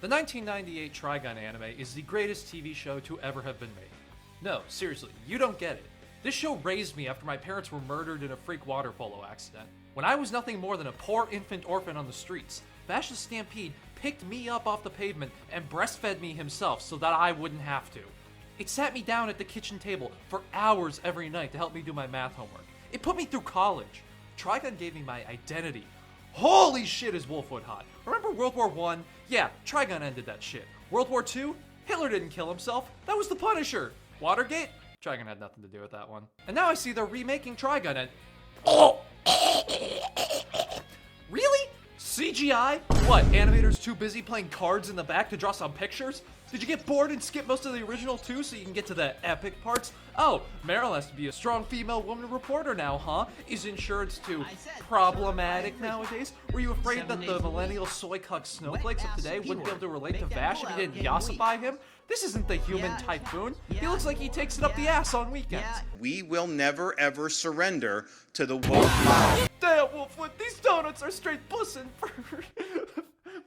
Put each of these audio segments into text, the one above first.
The 1998 Trigun anime is the greatest TV show to ever have been made. No, seriously, you don't get it. This show raised me after my parents were murdered in a freak water polo accident. When I was nothing more than a poor infant orphan on the streets, Fascist Stampede picked me up off the pavement and breastfed me himself so that I wouldn't have to. It sat me down at the kitchen table for hours every night to help me do my math homework. It put me through college. Trigun gave me my identity. Holy shit is Wolfwood hot. Remember World War I? Yeah, Trigun ended that shit. World War II? Hitler didn't kill himself. That was the Punisher. Watergate? Trigun had nothing to do with that one. And now I see they're remaking Trigun and... Oh! Really? CGI? What, animators too busy playing cards in the back to draw some pictures? Did you get bored and skip most of the original too so you can get to the epic parts? Oh, Meryl has to be a strong female woman reporter now, huh? Is insurance too problematic nowadays? Were you afraid that the millennial soy cuck snowflakes of today wouldn't be able to relate to Vash if you didn't yassify him? This isn't the human typhoon. He looks like he takes it up the ass on weekends. We will never ever surrender to the woke. Damn, Wolfwood, these donuts are straight bussin'.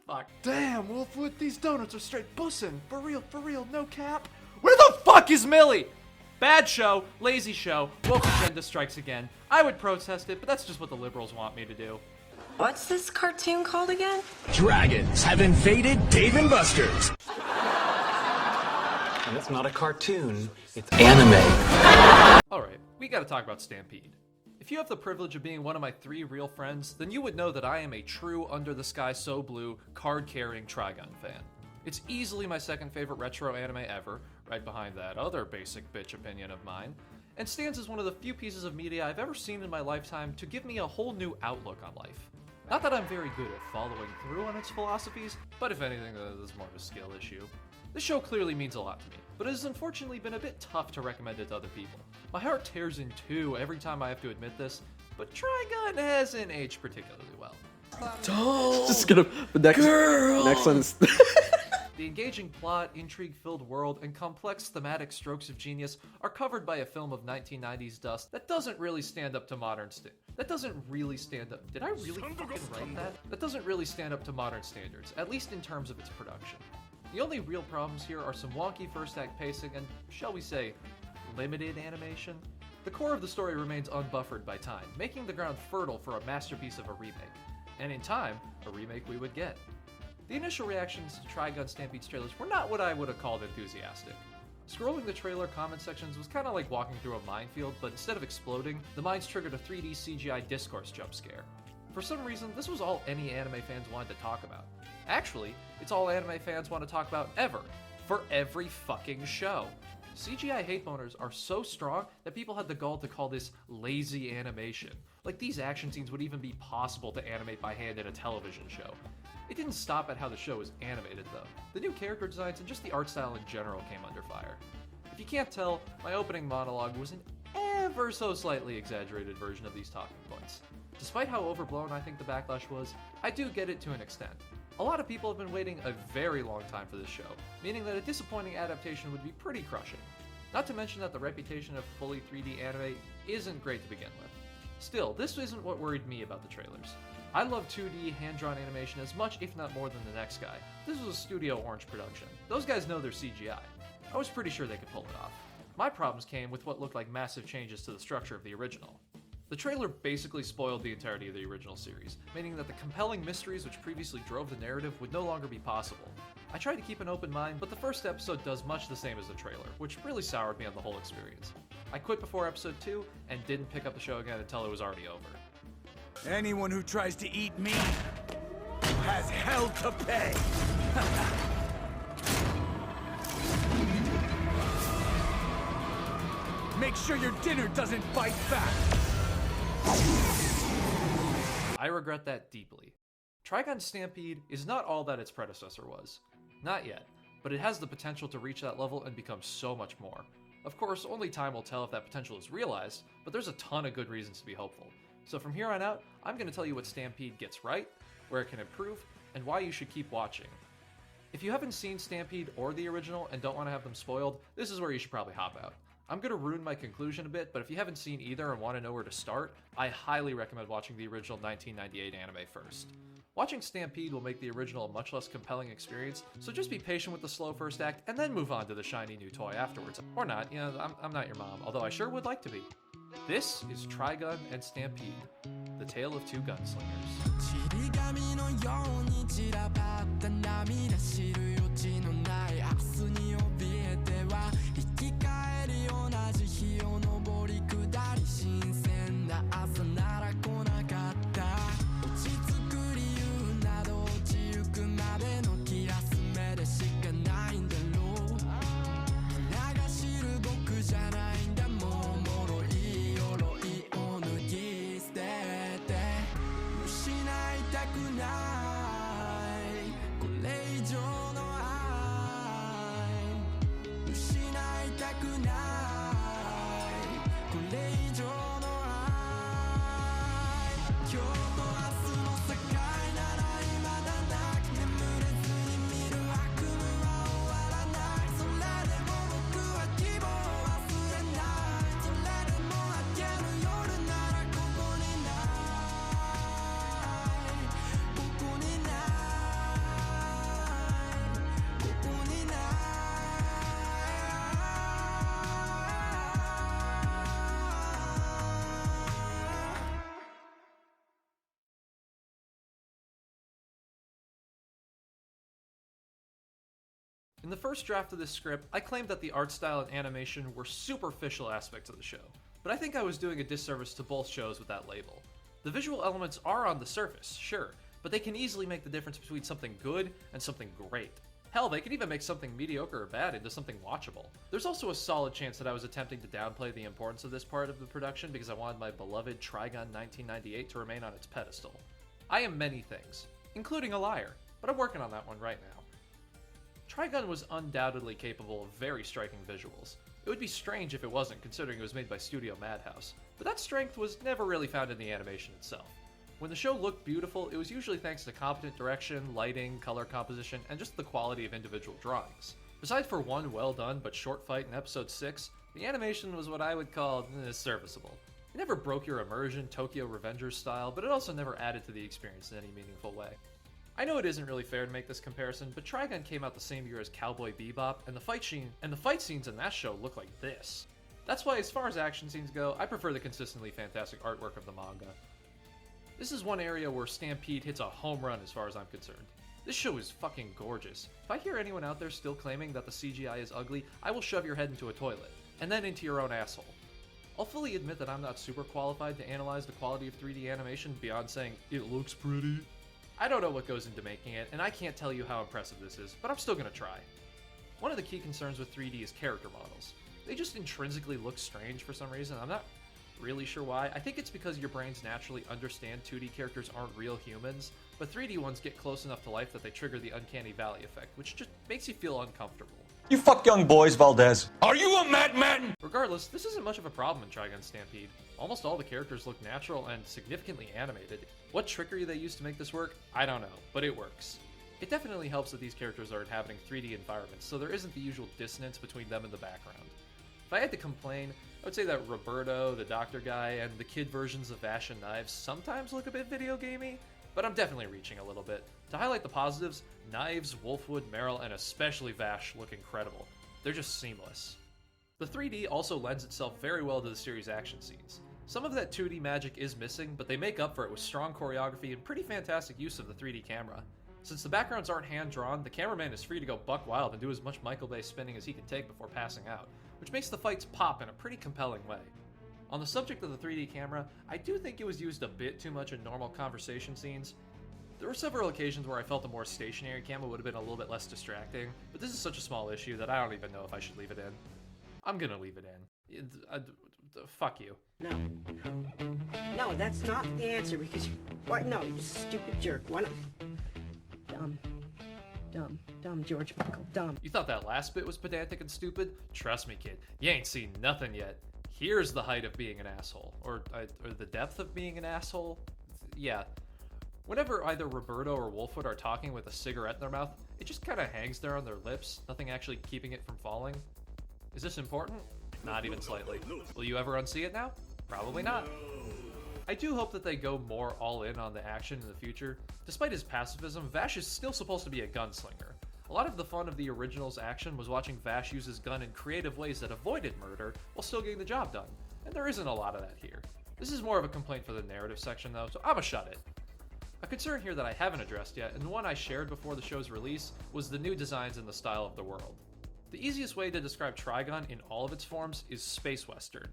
Fuck. Damn, Wolfwood, these donuts are straight bussin'. For real, no cap. Where the fuck is Millie? Bad show, lazy show, woke agenda strikes again. I would protest it, but that's just what the liberals want me to do. What's this cartoon called again? Dragons have invaded Dave & Buster's. And it's not a cartoon, it's anime. Alright, we gotta talk about Stampede. If you have the privilege of being one of my 3 real friends, then you would know that I am a true under-the-sky-so-blue, card-carrying Trigun fan. It's easily my second favorite retro anime ever, right behind that other basic bitch opinion of mine, and stands as one of the few pieces of media I've ever seen in my lifetime to give me a whole new outlook on life. Not that I'm very good at following through on its philosophies, but if anything, this is more of a skill issue. This show clearly means a lot to me, but it has unfortunately been a bit tough to recommend it to other people. My heart tears in two every time I have to admit this, but Trigun hasn't aged particularly well. Just gonna the next one is The engaging plot, intrigue-filled world, and complex thematic strokes of genius are covered by a film of 1990s dust that doesn't really stand up to modern Did I really fucking write that? That doesn't really stand up to modern standards, at least in terms of its production. The only real problems here are some wonky first-act pacing and, shall we say, limited animation. The core of the story remains unbuffered by time, making the ground fertile for a masterpiece of a remake. And in time, a remake we would get. The initial reactions to Trigun Stampede's trailers were not what I would have called enthusiastic. Scrolling the trailer comment sections was kind of like walking through a minefield, but instead of exploding, the mines triggered a 3D CGI discourse jump scare. For some reason, this was all any anime fans wanted to talk about. Actually, it's all anime fans want to talk about ever, for every fucking show. CGI hate boners are so strong that people had the gall to call this lazy animation. Like these action scenes would even be possible to animate by hand in a television show. It didn't stop at how the show was animated though. The new character designs and just the art style in general came under fire. If you can't tell, my opening monologue was an ever so slightly exaggerated version of these talking points. Despite how overblown I think the backlash was, I do get it to an extent. A lot of people have been waiting a very long time for this show, meaning that a disappointing adaptation would be pretty crushing. Not to mention that the reputation of fully 3D anime isn't great to begin with. Still, this isn't what worried me about the trailers. I love 2D hand-drawn animation as much, if not more, than the next guy. This was a Studio Orange production. Those guys know their CGI. I was pretty sure they could pull it off. My problems came with what looked like massive changes to the structure of the original. The trailer basically spoiled the entirety of the original series, meaning that the compelling mysteries which previously drove the narrative would no longer be possible. I tried to keep an open mind, but the first episode does much the same as the trailer, which really soured me on the whole experience. I quit before episode 2, and didn't pick up the show again until it was already over. Anyone who tries to eat me has hell to pay! Make sure your dinner doesn't bite back! I regret that deeply. Trigun Stampede is not all that its predecessor was. Not yet, but it has the potential to reach that level and become so much more. Of course, only time will tell if that potential is realized, but there's a ton of good reasons to be hopeful. So from here on out, I'm going to tell you what Stampede gets right, where it can improve, and why you should keep watching. If you haven't seen Stampede or the original and don't want to have them spoiled, this is where you should probably hop out. I'm going to ruin my conclusion a bit, but if you haven't seen either and want to know where to start, I highly recommend watching the original 1998 anime first. Watching Stampede will make the original a much less compelling experience, so just be patient with the slow first act and then move on to the shiny new toy afterwards. Or not, you know, I'm not your mom, although I sure would like to be. This is Trigun and Stampede, the tale of two gunslingers. In the first draft of this script, I claimed that the art style and animation were superficial aspects of the show, but I think I was doing a disservice to both shows with that label. The visual elements are on the surface, sure, but they can easily make the difference between something good and something great. Hell, they can even make something mediocre or bad into something watchable. There's also a solid chance that I was attempting to downplay the importance of this part of the production because I wanted my beloved Trigun 1998 to remain on its pedestal. I am many things, including a liar, but I'm working on that one right now. Trigun was undoubtedly capable of very striking visuals. It would be strange if it wasn't, considering it was made by Studio Madhouse, but that strength was never really found in the animation itself. When the show looked beautiful, it was usually thanks to competent direction, lighting, color composition, and just the quality of individual drawings. Besides for one well-done but short fight in episode 6, the animation was what I would call serviceable. It never broke your immersion Tokyo Revengers style, but it also never added to the experience in any meaningful way. I know it isn't really fair to make this comparison, but Trigun came out the same year as Cowboy Bebop, and the fight scenes in that show look like this. That's why, as far as action scenes go, I prefer the consistently fantastic artwork of the manga. This is one area where Stampede hits a home run as far as I'm concerned. This show is fucking gorgeous. If I hear anyone out there still claiming that the CGI is ugly, I will shove your head into a toilet, and then into your own asshole. I'll fully admit that I'm not super qualified to analyze the quality of 3D animation beyond saying, it looks pretty. I don't know what goes into making it, and I can't tell you how impressive this is, but I'm still gonna try. One of the key concerns with 3D is character models. They just intrinsically look strange for some reason. I'm not really sure why. I think it's because your brains naturally understand 2D characters aren't real humans, but 3D ones get close enough to life that they trigger the uncanny valley effect, which just makes you feel uncomfortable. You fuck young boys, Valdez. Are you a madman? Regardless, this isn't much of a problem in Trigun Stampede. Almost all the characters look natural and significantly animated. What trickery they used to make this work, I don't know, but it works. It definitely helps that these characters are inhabiting 3D environments, so there isn't the usual dissonance between them and the background. If I had to complain, I would say that Roberto, the doctor guy, and the kid versions of Vash and Knives sometimes look a bit video gamey, but I'm definitely reaching a little bit. To highlight the positives, Knives, Wolfwood, Meryl, and especially Vash look incredible. They're just seamless. The 3D also lends itself very well to the series' action scenes. Some of that 2D magic is missing, but they make up for it with strong choreography and pretty fantastic use of the 3D camera. Since the backgrounds aren't hand-drawn, the cameraman is free to go buck wild and do as much Michael Bay spinning as he can take before passing out, which makes the fights pop in a pretty compelling way. On the subject of the 3D camera, I do think it was used a bit too much in normal conversation scenes. There were several occasions where I felt a more stationary camera would have been a little bit less distracting, but this is such a small issue that I don't even know if I should leave it in. I'm gonna leave it in. Fuck you. No. No, that's not the answer because you... What? No, you stupid jerk. Why not? Dumb, George Michael, dumb. You thought that last bit was pedantic and stupid? Trust me, kid, you ain't seen nothing yet. Here's the height of being an asshole. Or the depth of being an asshole? Yeah. Whenever either Roberto or Wolfwood are talking with a cigarette in their mouth, it just kind of hangs there on their lips, nothing actually keeping it from falling. Is this important? Not even slightly. Will you ever unsee it now? Probably not. I do hope that they go more all in on the action in the future. Despite his pacifism, Vash is still supposed to be a gunslinger. A lot of the fun of the original's action was watching Vash use his gun in creative ways that avoided murder while still getting the job done, and there isn't a lot of that here. This is more of a complaint for the narrative section though, so I'ma shut it. A concern here that I haven't addressed yet, and one I shared before the show's release, was the new designs and the style of the world. The easiest way to describe Trigun in all of its forms is space western.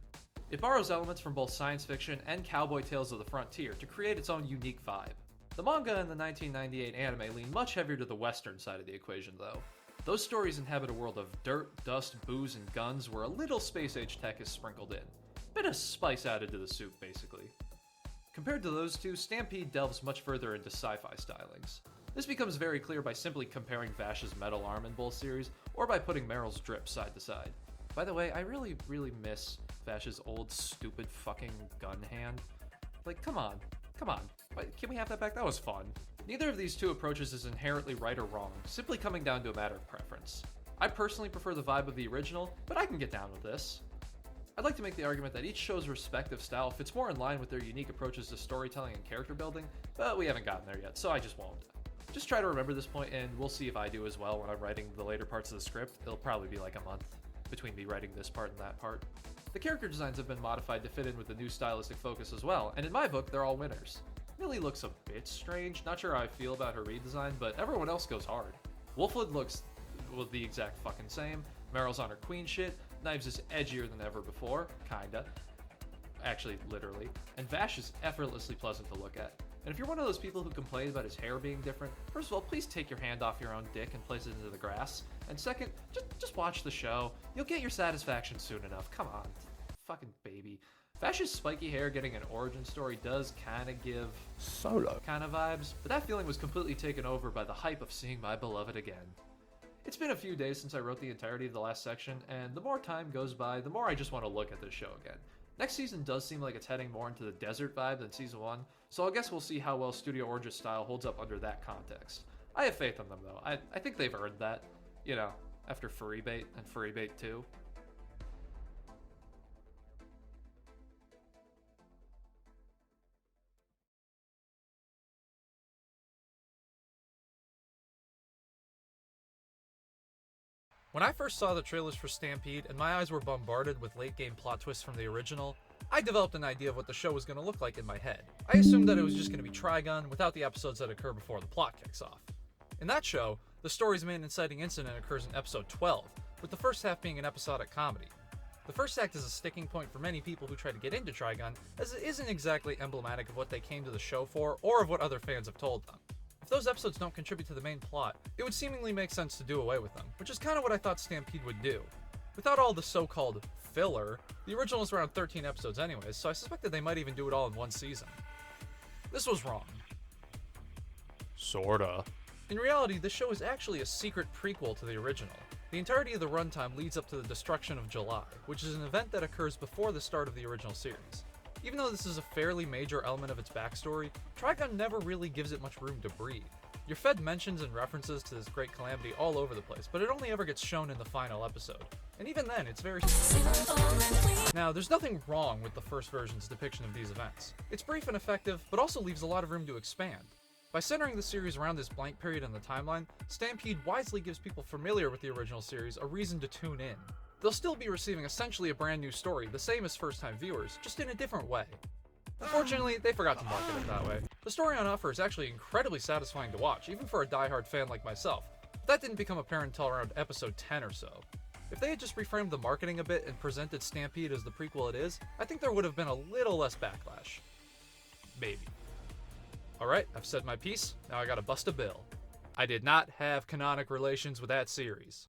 It borrows elements from both science fiction and cowboy tales of the frontier to create its own unique vibe. The manga and the 1998 anime lean much heavier to the western side of the equation though. Those stories inhabit a world of dirt, dust, booze, and guns where a little space-age tech is sprinkled in. Bit of spice added to the soup, basically. Compared to those two, Stampede delves much further into sci-fi stylings. This becomes very clear by simply comparing Vash's metal arm in both series, or by putting Meryl's drip side to side. By the way, I really miss Vash's old stupid fucking gun hand. Like, come on. Can we have that back? That was fun. Neither of these two approaches is inherently right or wrong, simply coming down to a matter of preference. I personally prefer the vibe of the original, but I can get down with this. I'd like to make the argument that each show's respective style fits more in line with their unique approaches to storytelling and character building, but we haven't gotten there yet, so I just won't. Just try to remember this point, and we'll see if I do as well when I'm writing the later parts of the script. It'll probably be like a month between me writing this part and that part. The character designs have been modified to fit in with the new stylistic focus as well, and in my book, they're all winners. Millie looks a bit strange, not sure how I feel about her redesign, but everyone else goes hard. Wolfwood looks, well, the exact fucking same. Meryl's on her queen shit, Knives is edgier than ever before, kinda. Actually, literally. And Vash is effortlessly pleasant to look at. And if you're one of those people who complain about his hair being different, first of all, please take your hand off your own dick and place it into the grass. And second, just watch the show. You'll get your satisfaction soon enough. Come on. Fucking baby. Vash's spiky hair getting an origin story does kinda give Solo kinda vibes, but that feeling was completely taken over by the hype of seeing my beloved again. It's been a few days since I wrote the entirety of the last section, and the more time goes by, the more I just want to look at this show again. Next season does seem like it's heading more into the desert vibe than season 1, so I guess we'll see how well Studio Orge's style holds up under that context. I have faith in them though. I think they've earned that, you know, after Furry Bait and Furry Bait 2. When I first saw the trailers for Stampede and my eyes were bombarded with late-game plot twists from the original, I developed an idea of what the show was going to look like in my head. I assumed that it was just going to be Trigun without the episodes that occur before the plot kicks off. In that show, the story's main inciting incident occurs in episode 12, with the first half being an episodic comedy. The first act is a sticking point for many people who try to get into Trigun, as it isn't exactly emblematic of what they came to the show for or of what other fans have told them. If those episodes don't contribute to the main plot, it would seemingly make sense to do away with them, which is kind of what I thought Stampede would do. Without all the so-called filler, the original is around 13 episodes anyways, so I suspected they might even do it all in one season. This was wrong. Sorta. In reality, this show is actually a secret prequel to the original. The entirety of the runtime leads up to the destruction of July, which is an event that occurs before the start of the original series. Even though this is a fairly major element of its backstory, Trigun never really gives it much room to breathe. You're fed mentions and references to this great calamity all over the place, but it only ever gets shown in the final episode. And even then, it's very... Now, there's nothing wrong with the first version's depiction of these events. It's brief and effective, but also leaves a lot of room to expand. By centering the series around this blank period in the timeline, Stampede wisely gives people familiar with the original series a reason to tune in. They'll still be receiving essentially a brand new story, the same as first-time viewers, just in a different way. Unfortunately, they forgot to market it that way. The story on offer is actually incredibly satisfying to watch, even for a die-hard fan like myself, but that didn't become apparent until around episode 10 or so. If they had just reframed the marketing a bit and presented Stampede as the prequel it is, I think there would have been a little less backlash. Maybe. Alright, I've said my piece, now I gotta bust a bill. I did not have canonic relations with that series.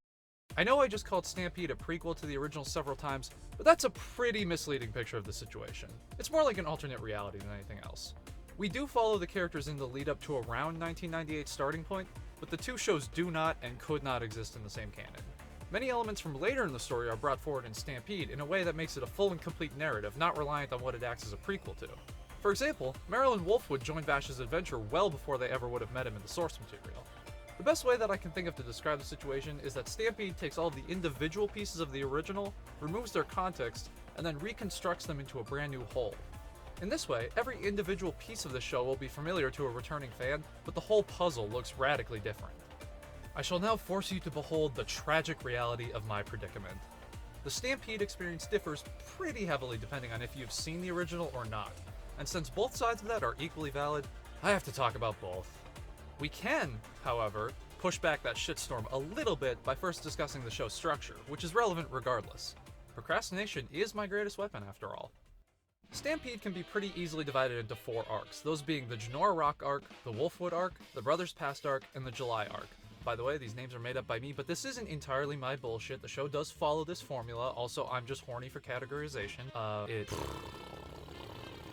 I know I just called Stampede a prequel to the original several times, but that's a pretty misleading picture of the situation. It's more like an alternate reality than anything else. We do follow the characters in the lead up to around 1998's starting point, but the two shows do not and could not exist in the same canon. Many elements from later in the story are brought forward in Stampede in a way that makes it a full and complete narrative, not reliant on what it acts as a prequel to. For example, Meryl and Wolfwood joined Vash's adventure well before they ever would have met him in the source material. The best way that I can think of to describe the situation is that Stampede takes all the individual pieces of the original, removes their context, and then reconstructs them into a brand new whole. In this way, every individual piece of the show will be familiar to a returning fan, but the whole puzzle looks radically different. I shall now force you to behold the tragic reality of my predicament. The Stampede experience differs pretty heavily depending on if you've seen the original or not, and since both sides of that are equally valid, I have to talk about both. We can, however, push back that shitstorm a little bit by first discussing the show's structure, which is relevant regardless. Procrastination is my greatest weapon after all. Stampede can be pretty easily divided into 4 arcs, those being the Genora Rock arc, the Wolfwood arc, the Brothers Past arc, and the July arc. By the way, these names are made up by me, but this isn't entirely my bullshit. The show does follow this formula, also I'm just horny for categorization.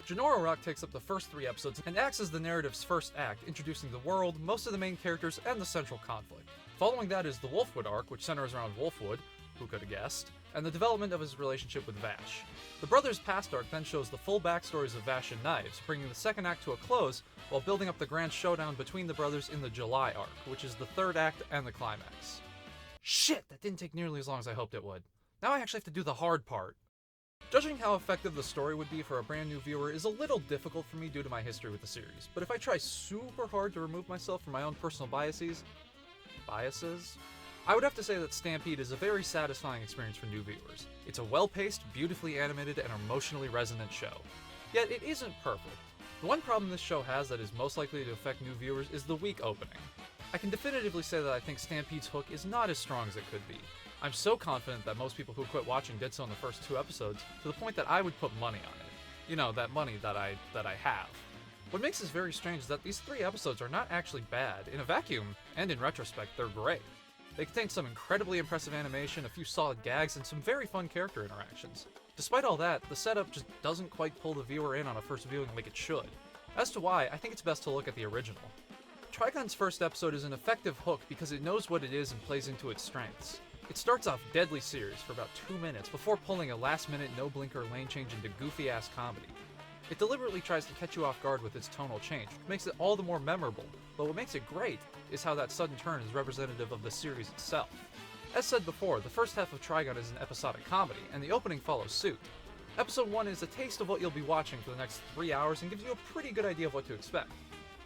Genora Rock takes up the first 3 episodes and acts as the narrative's first act, introducing the world, most of the main characters, and the central conflict. Following that is the Wolfwood arc, which centers around Wolfwood, who could have guessed, and the development of his relationship with Vash. The Brothers Past arc then shows the full backstories of Vash and Knives, bringing the second act to a close while building up the grand showdown between the brothers in the July arc, which is the 3rd act and the climax. Shit, that didn't take nearly as long as I hoped it would. Now I actually have to do the hard part. Judging how effective the story would be for a brand new viewer is a little difficult for me due to my history with the series, but if I try super hard to remove myself from my own personal biases, I would have to say that Stampede is a very satisfying experience for new viewers. It's a well-paced, beautifully animated, and emotionally resonant show. Yet it isn't perfect. The one problem this show has that is most likely to affect new viewers is the weak opening. I can definitively say that I think Stampede's hook is not as strong as it could be. I'm so confident that most people who quit watching did so in the first 2 episodes, to the point that I would put money on it. You know, that money that I have. What makes this very strange is that these 3 episodes are not actually bad. In a vacuum, and in retrospect, they're great. They contain some incredibly impressive animation, a few solid gags, and some very fun character interactions. Despite all that, the setup just doesn't quite pull the viewer in on a first viewing like it should. As to why, I think it's best to look at the original. Trigun's first episode is an effective hook because it knows what it is and plays into its strengths. It starts off deadly serious for about 2 minutes before pulling a last-minute no-blinker lane change into goofy-ass comedy. It deliberately tries to catch you off guard with its tonal change, which makes it all the more memorable, but what makes it great is how that sudden turn is representative of the series itself. As said before, the first half of Trigun is an episodic comedy, and the opening follows suit. Episode 1 is a taste of what you'll be watching for the next 3 hours and gives you a pretty good idea of what to expect.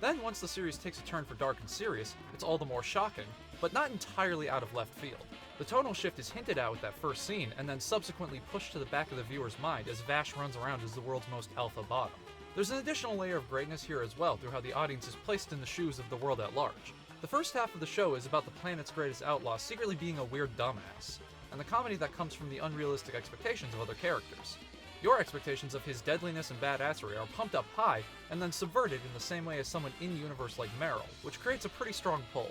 Then, once the series takes a turn for dark and serious, it's all the more shocking, but not entirely out of left field. The tonal shift is hinted at with that first scene, and then subsequently pushed to the back of the viewer's mind as Vash runs around as the world's most alpha bottom. There's an additional layer of greatness here as well through how the audience is placed in the shoes of the world at large. The first half of the show is about the planet's greatest outlaw secretly being a weird dumbass, and the comedy that comes from the unrealistic expectations of other characters. Your expectations of his deadliness and badassery are pumped up high and then subverted in the same way as someone in-universe like Meryl, which creates a pretty strong pull.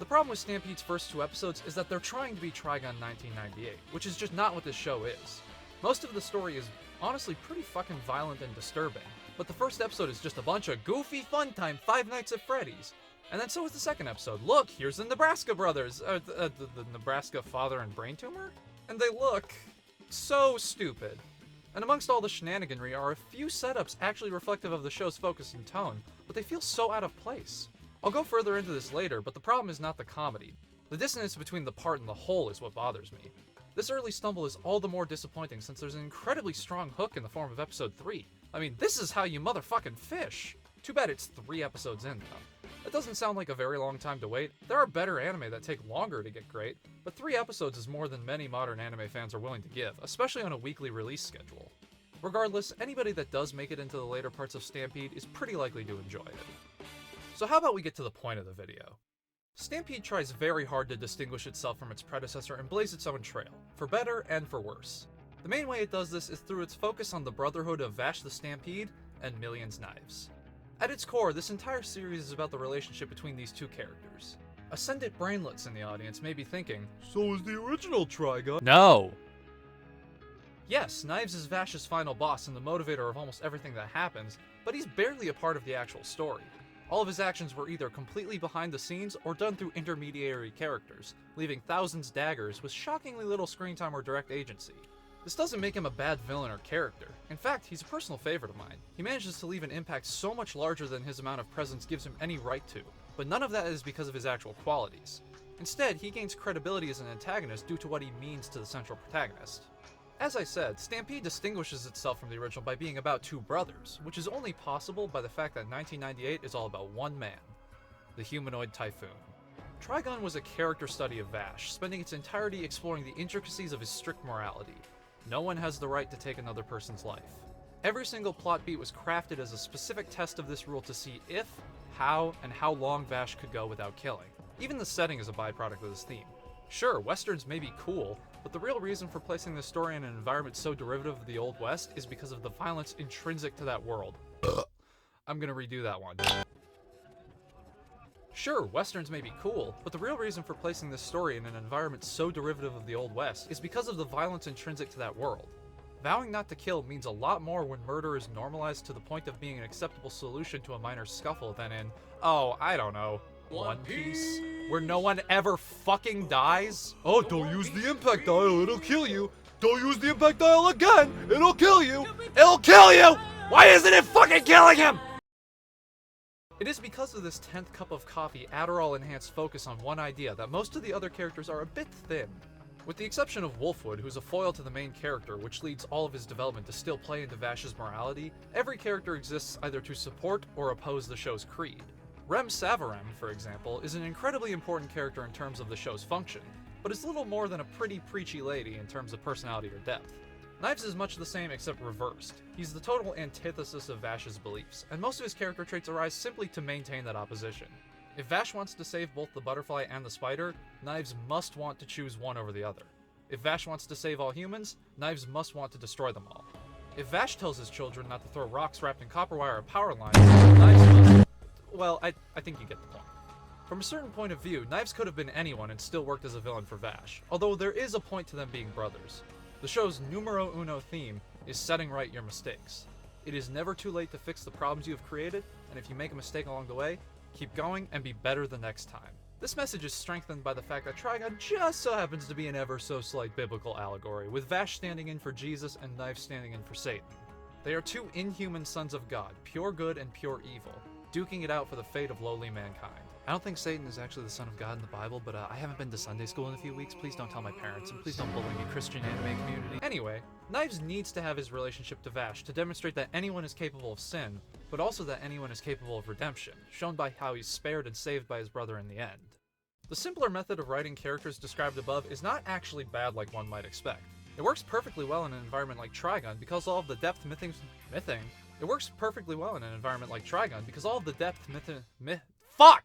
The problem with Stampede's first 2 episodes is that they're trying to be Trigun 1998, which is just not what this show is. Most of the story is honestly pretty fucking violent and disturbing, but the first episode is just a bunch of goofy fun time Five Nights at Freddy's. And then so is the second episode. Look, here's the Nebraska brothers, the Nebraska father and brain tumor? And they look so stupid. And amongst all the shenaniganry are a few setups actually reflective of the show's focus and tone, but they feel so out of place. I'll go further into this later, but the problem is not the comedy. The dissonance between the part and the whole is what bothers me. This early stumble is all the more disappointing since there's an incredibly strong hook in the form of episode 3. I mean, this is how you motherfucking fish! Too bad it's 3 episodes in, though. That doesn't sound like a very long time to wait. There are better anime that take longer to get great, but 3 episodes is more than many modern anime fans are willing to give, especially on a weekly release schedule. Regardless, anybody that does make it into the later parts of Stampede is pretty likely to enjoy it. So how about we get to the point of the video? Stampede tries very hard to distinguish itself from its predecessor and blaze its own trail, for better and for worse. The main way it does this is through its focus on the Brotherhood of Vash the Stampede and Millions Knives. At its core, this entire series is about the relationship between these 2 characters. Ascendant brainlets in the audience may be thinking, so is the original Trigun? No! Yes, Knives is Vash's final boss and the motivator of almost everything that happens, but he's barely a part of the actual story. All of his actions were either completely behind the scenes or done through intermediary characters, leaving thousands daggers with shockingly little screen time or direct agency. This doesn't make him a bad villain or character. In fact, he's a personal favorite of mine. He manages to leave an impact so much larger than his amount of presence gives him any right to, but none of that is because of his actual qualities. Instead, he gains credibility as an antagonist due to what he means to the central protagonist. As I said, Stampede distinguishes itself from the original by being about two brothers, which is only possible by the fact that 1998 is all about one man, the humanoid Typhoon. Trigun was a character study of Vash, spending its entirety exploring the intricacies of his strict morality. No one has the right to take another person's life. Every single plot beat was crafted as a specific test of this rule to see if, how, and how long Vash could go without killing. Even the setting is a byproduct of this theme. Sure, westerns may be cool, but the real reason for placing this story in an environment so derivative of the Old West is because of the violence intrinsic to that world. I'm gonna redo that one. Sure, westerns may be cool, but the real reason for placing this story in an environment so derivative of the Old West is because of the violence intrinsic to that world. Vowing not to kill means a lot more when murder is normalized to the point of being an acceptable solution to a minor scuffle than in, oh, I don't know, One Piece, where no one ever fucking dies. Oh, don't use the impact dial, it'll kill you. Don't use the impact dial again, it'll kill you. It'll kill you! Why isn't it fucking killing him? It is because of this 10th cup of coffee Adderall-enhanced focus on one idea that most of the other characters are a bit thin. With the exception of Wolfwood, who's a foil to the main character, which leads all of his development to still play into Vash's morality, every character exists either to support or oppose the show's creed. Rem Savarem, for example, is an incredibly important character in terms of the show's function, but is little more than a pretty preachy lady in terms of personality or depth. Knives is much the same except reversed. He's the total antithesis of Vash's beliefs, and most of his character traits arise simply to maintain that opposition. If Vash wants to save both the butterfly and the spider, Knives must want to choose one over the other. If Vash wants to save all humans, Knives must want to destroy them all. If Vash tells his children not to throw rocks wrapped in copper wire at power lines, Knives must... Well, I think you get the point. From a certain point of view, Knives could have been anyone and still worked as a villain for Vash, although there is a point to them being brothers. The show's numero uno theme is setting right your mistakes. It is never too late to fix the problems you have created, and if you make a mistake along the way, keep going and be better the next time. This message is strengthened by the fact that Trigun just so happens to be an ever so slight biblical allegory, with Vash standing in for Jesus and Knives standing in for Satan. They are two inhuman sons of God, pure good and pure evil, duking it out for the fate of lowly mankind. I don't think Satan is actually the son of God in the Bible, but I haven't been to Sunday school in a few weeks. Please don't tell my parents, and please don't bully me, Christian anime community. Anyway, Knives needs to have his relationship to Vash to demonstrate that anyone is capable of sin, but also that anyone is capable of redemption, shown by how he's spared and saved by his brother in the end. The simpler method of writing characters described above is not actually bad like one might expect. It works perfectly well in an environment like Trigun because all of the depth It works perfectly well in an environment like Trigun because all of the depth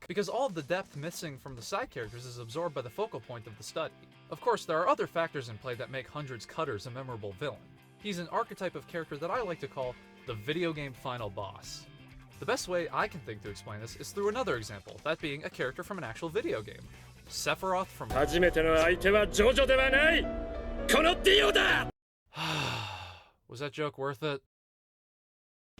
because all of the depth missing from the side characters is absorbed by the focal point of the study. Of course, there are other factors in play that make Hundred's Cutters a memorable villain. He's an archetype of character that I like to call the video game final boss. The best way I can think to explain this is through another example, that being a character from an actual video game. Sephiroth from... Was that joke worth it?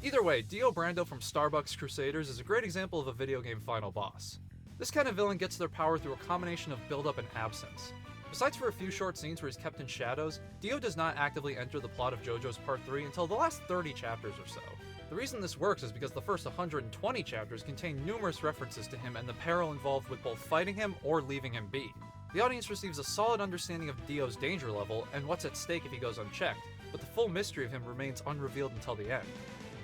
Either way, Dio Brando from Starbucks Crusaders is a great example of a video game final boss. This kind of villain gets their power through a combination of build-up and absence. Besides for a few short scenes where he's kept in shadows, Dio does not actively enter the plot of JoJo's Part 3 until the last 30 chapters or so. The reason this works is because the first 120 chapters contain numerous references to him and the peril involved with both fighting him or leaving him be. The audience receives a solid understanding of Dio's danger level and what's at stake if he goes unchecked, but the full mystery of him remains unrevealed until the end.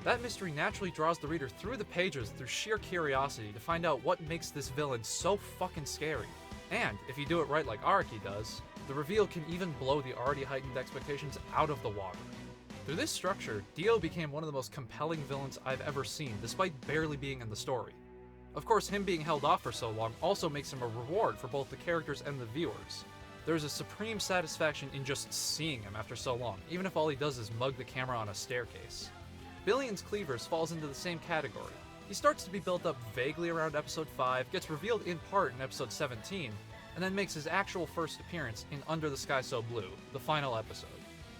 That mystery naturally draws the reader through the pages through sheer curiosity to find out what makes this villain so fucking scary. And, if you do it right like Araki does, the reveal can even blow the already heightened expectations out of the water. Through this structure, Dio became one of the most compelling villains I've ever seen, despite barely being in the story. Of course, him being held off for so long also makes him a reward for both the characters and the viewers. There's a supreme satisfaction in just seeing him after so long, even if all he does is mug the camera on a staircase. Billion's Cleavers falls into the same category. He starts to be built up vaguely around episode 5, gets revealed in part in episode 17, and then makes his actual first appearance in Under the Sky So Blue, the final episode.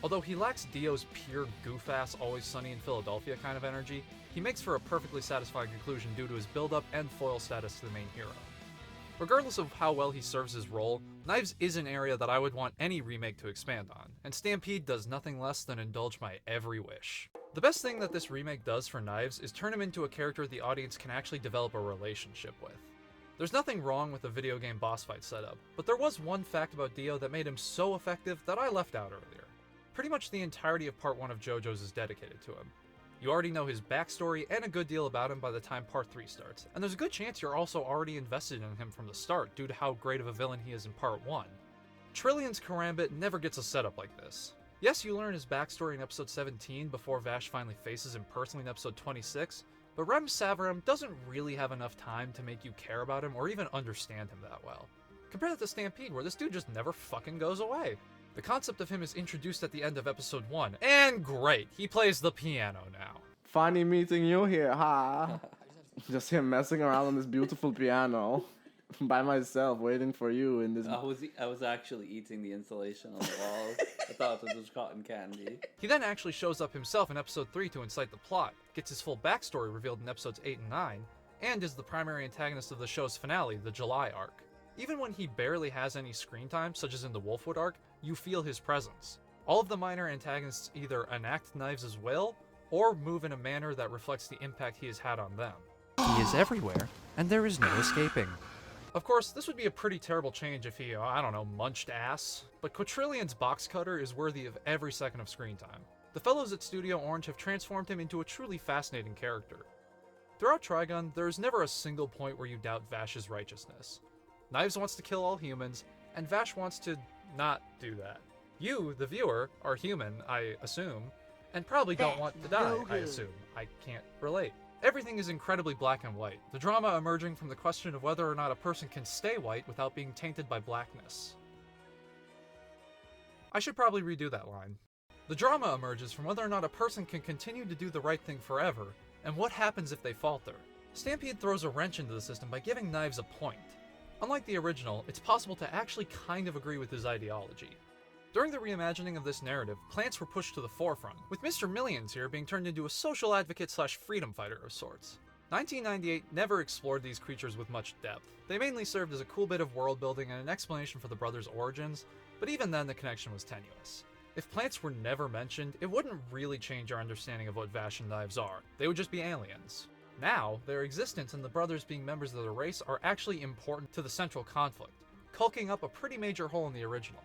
Although he lacks Dio's pure goof-ass Always Sunny in Philadelphia kind of energy, he makes for a perfectly satisfying conclusion due to his build-up and foil status to the main hero. Regardless of how well he serves his role, Knives is an area that I would want any remake to expand on, and Stampede does nothing less than indulge my every wish. The best thing that this remake does for Knives is turn him into a character the audience can actually develop a relationship with. There's nothing wrong with the video game boss fight setup, but there was one fact about Dio that made him so effective that I left out earlier. Pretty much the entirety of Part 1 of JoJo's is dedicated to him. You already know his backstory and a good deal about him by the time Part 3 starts, and there's a good chance you're also already invested in him from the start due to how great of a villain he is in Part 1. Trillion's Karambit never gets a setup like this. Yes, you learn his backstory in episode 17 before Vash finally faces him personally in episode 26, but Rem Savaram doesn't really have enough time to make you care about him or even understand him that well. Compare that to Stampede, where this dude just never fucking goes away. The concept of him is introduced at the end of episode 1, and great, he plays the piano now. Funny meeting you here, huh? Just him messing around on this beautiful piano by myself, waiting for you in this. I was actually eating the insulation on the walls. I thought it was cotton candy. He then actually shows up himself in episode 3 to incite the plot, gets his full backstory revealed in episodes 8 and 9, and is the primary antagonist of the show's finale, the July arc. Even when he barely has any screen time, such as in the Wolfwood arc, you feel his presence. All of the minor antagonists either enact Knives' will, or move in a manner that reflects the impact he has had on them. He is everywhere, and there is no escaping. Of course, this would be a pretty terrible change if he, I don't know, munched ass, but Quatrilion's box cutter is worthy of every second of screen time. The fellows at Studio Orange have transformed him into a truly fascinating character. Throughout Trigun, there is never a single point where you doubt Vash's righteousness. Knives wants to kill all humans, and Vash wants to not do that. You, the viewer, are human, I assume, and probably don't want to die, I assume. I can't relate. Everything is incredibly black and white, the drama emerging from the question of whether or not a person can stay white without being tainted by blackness. I should probably redo that line. The drama emerges from whether or not a person can continue to do the right thing forever, and what happens if they falter. Stampede throws a wrench into the system by giving Knives a point. Unlike the original, it's possible to actually kind of agree with his ideology. During the reimagining of this narrative, plants were pushed to the forefront, with Mr. Millions here being turned into a social advocate / freedom fighter of sorts. 1998 never explored these creatures with much depth. They mainly served as a cool bit of world building and an explanation for the brothers' origins, but even then the connection was tenuous. If plants were never mentioned, it wouldn't really change our understanding of what Vash and Knives are. They would just be aliens. Now, their existence and the brothers being members of the race are actually important to the central conflict, caulking up a pretty major hole in the original.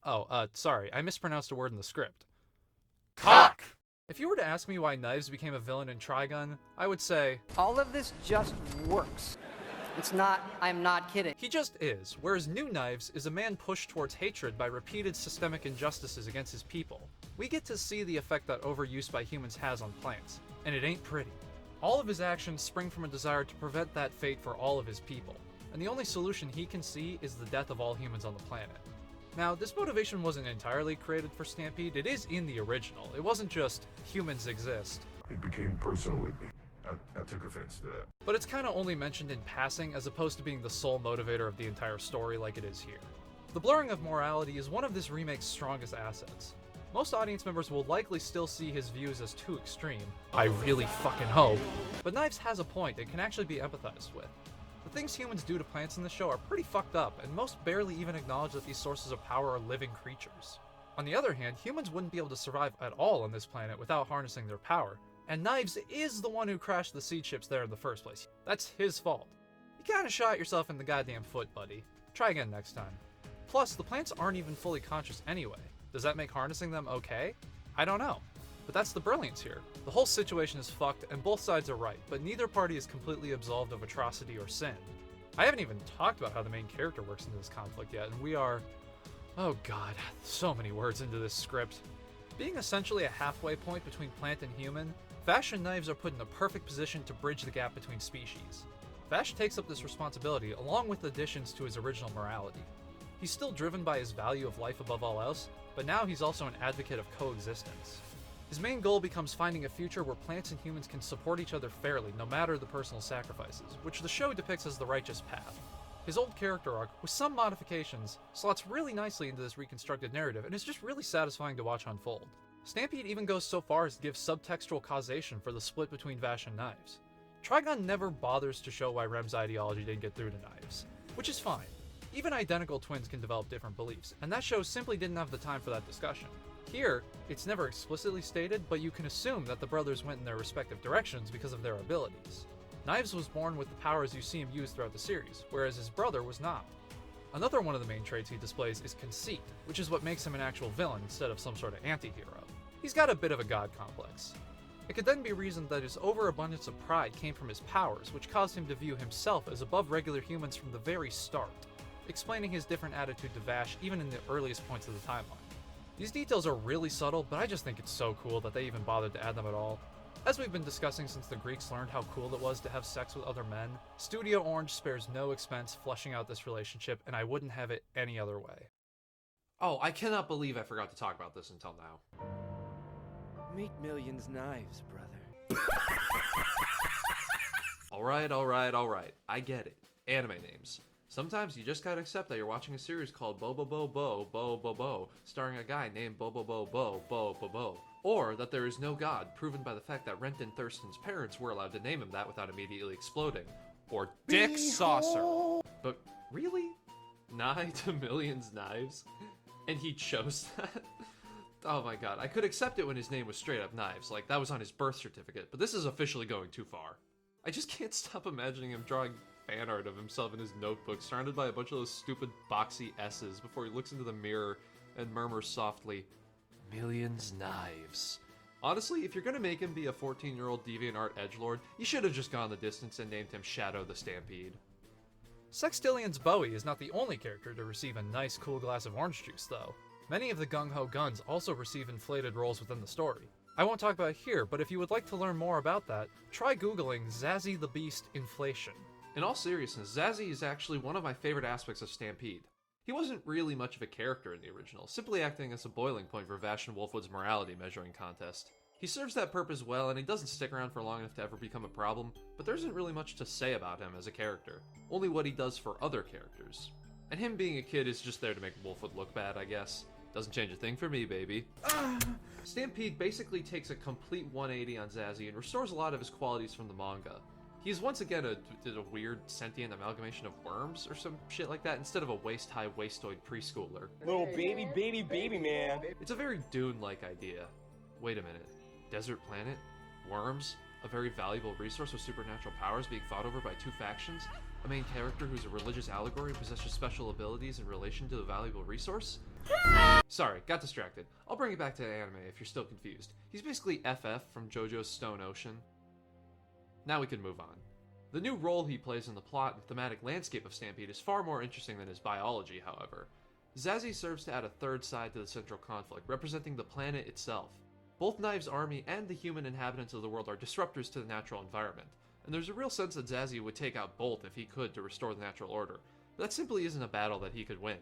Oh, sorry, I mispronounced a word in the script. Cock! If you were to ask me why Knives became a villain in Trigun, I would say, All of this just works. It's not, I'm not kidding. he just is, whereas New Knives is a man pushed towards hatred by repeated systemic injustices against his people. We get to see the effect that overuse by humans has on plants, and it ain't pretty. All of his actions spring from a desire to prevent that fate for all of his people, and the only solution he can see is the death of all humans on the planet. Now, this motivation wasn't entirely created for Stampede, it is in the original. It wasn't just, humans exist. It became personal with me. I took offense to that. But it's kinda only mentioned in passing as opposed to being the sole motivator of the entire story like it is here. The blurring of morality is one of this remake's strongest assets. Most audience members will likely still see his views as too extreme. I really fucking hope. But Knives has a point and can actually be empathized with. The things humans do to plants in the show are pretty fucked up, and most barely even acknowledge that these sources of power are living creatures. On the other hand, humans wouldn't be able to survive at all on this planet without harnessing their power, and Knives is the one who crashed the seed ships there in the first place. That's his fault. You kinda shot yourself in the goddamn foot, buddy. Try again next time. Plus, the plants aren't even fully conscious anyway. Does that make harnessing them okay? I don't know. But that's the brilliance here. The whole situation is fucked and both sides are right, but neither party is completely absolved of atrocity or sin. I haven't even talked about how the main character works into this conflict yet, and we are... oh god, so many words into this script. Being essentially a halfway point between plant and human, Vash and Knives are put in a perfect position to bridge the gap between species. Vash takes up this responsibility along with additions to his original morality. He's still driven by his value of life above all else, but now he's also an advocate of coexistence. His main goal becomes finding a future where plants and humans can support each other fairly, no matter the personal sacrifices, which the show depicts as the righteous path. His old character arc, with some modifications, slots really nicely into this reconstructed narrative, and is just really satisfying to watch unfold. Stampede even goes so far as to give subtextual causation for the split between Vash and Knives. Trigun never bothers to show why Rem's ideology didn't get through to Knives, which is fine. Even identical twins can develop different beliefs, and that show simply didn't have the time for that discussion. Here, it's never explicitly stated, but you can assume that the brothers went in their respective directions because of their abilities. Knives was born with the powers you see him use throughout the series, whereas his brother was not. Another one of the main traits he displays is conceit, which is what makes him an actual villain instead of some sort of anti-hero. He's got a bit of a god complex. It could then be reasoned that his overabundance of pride came from his powers, which caused him to view himself as above regular humans from the very start, explaining his different attitude to Vash even in the earliest points of the timeline. These details are really subtle, but I just think it's so cool that they even bothered to add them at all. As we've been discussing since the Greeks learned how cool it was to have sex with other men, Studio Orange spares no expense fleshing out this relationship, and I wouldn't have it any other way. Oh, I cannot believe I forgot to talk about this until now. Make millions knives, brother. Alright. I get it. Anime names. Sometimes you just gotta accept that you're watching a series called Bo Bo Bo Bo Bo Bo Bo, starring a guy named Bo Bo Bo Bo Bo Bo Bo. Or that there is no god, proven by the fact that Renton Thurston's parents were allowed to name him that without immediately exploding. Or Dick Saucer. But really? Nigh to millions knives? And he chose that? Oh my god, I could accept it when his name was straight up Knives, like that was on his birth certificate, but this is officially going too far. I just can't stop imagining him drawing fan art of himself in his notebook, surrounded by a bunch of those stupid boxy S's before he looks into the mirror and murmurs softly, "Millions knives." Honestly, if you're gonna make him be a 14-year-old DeviantArt edgelord, you should have just gone the distance and named him Shadow the Stampede. Sextillion's Bowie is not the only character to receive a nice cool glass of orange juice, though. Many of the gung-ho guns also receive inflated roles within the story. I won't talk about it here, but if you would like to learn more about that, try googling Zazzy the Beast inflation. In all seriousness, Zazzy is actually one of my favorite aspects of Stampede. He wasn't really much of a character in the original, simply acting as a boiling point for Vash and Wolfwood's morality measuring contest. He serves that purpose well, and he doesn't stick around for long enough to ever become a problem, but there isn't really much to say about him as a character, only what he does for other characters. And him being a kid is just there to make Wolfwood look bad, I guess. Doesn't change a thing for me, baby. Stampede basically takes a complete 180 on Zazzy and restores a lot of his qualities from the manga. He's once again a weird sentient amalgamation of worms or some shit like that instead of a waist-high wastoid preschooler. Little baby man. It's a very Dune-like idea. Wait a minute. Desert planet? Worms? A very valuable resource with supernatural powers being fought over by two factions? A main character who's a religious allegory and possesses special abilities in relation to the valuable resource? Sorry, got distracted. I'll bring it back to anime if you're still confused. He's basically FF from JoJo's Stone Ocean. Now we can move on. The new role he plays in the plot and thematic landscape of Stampede is far more interesting than his biology, however. Zazzy serves to add a third side to the central conflict, representing the planet itself. Both Knives' army and the human inhabitants of the world are disruptors to the natural environment, and there's a real sense that Zazzy would take out both if he could to restore the natural order, but that simply isn't a battle that he could win.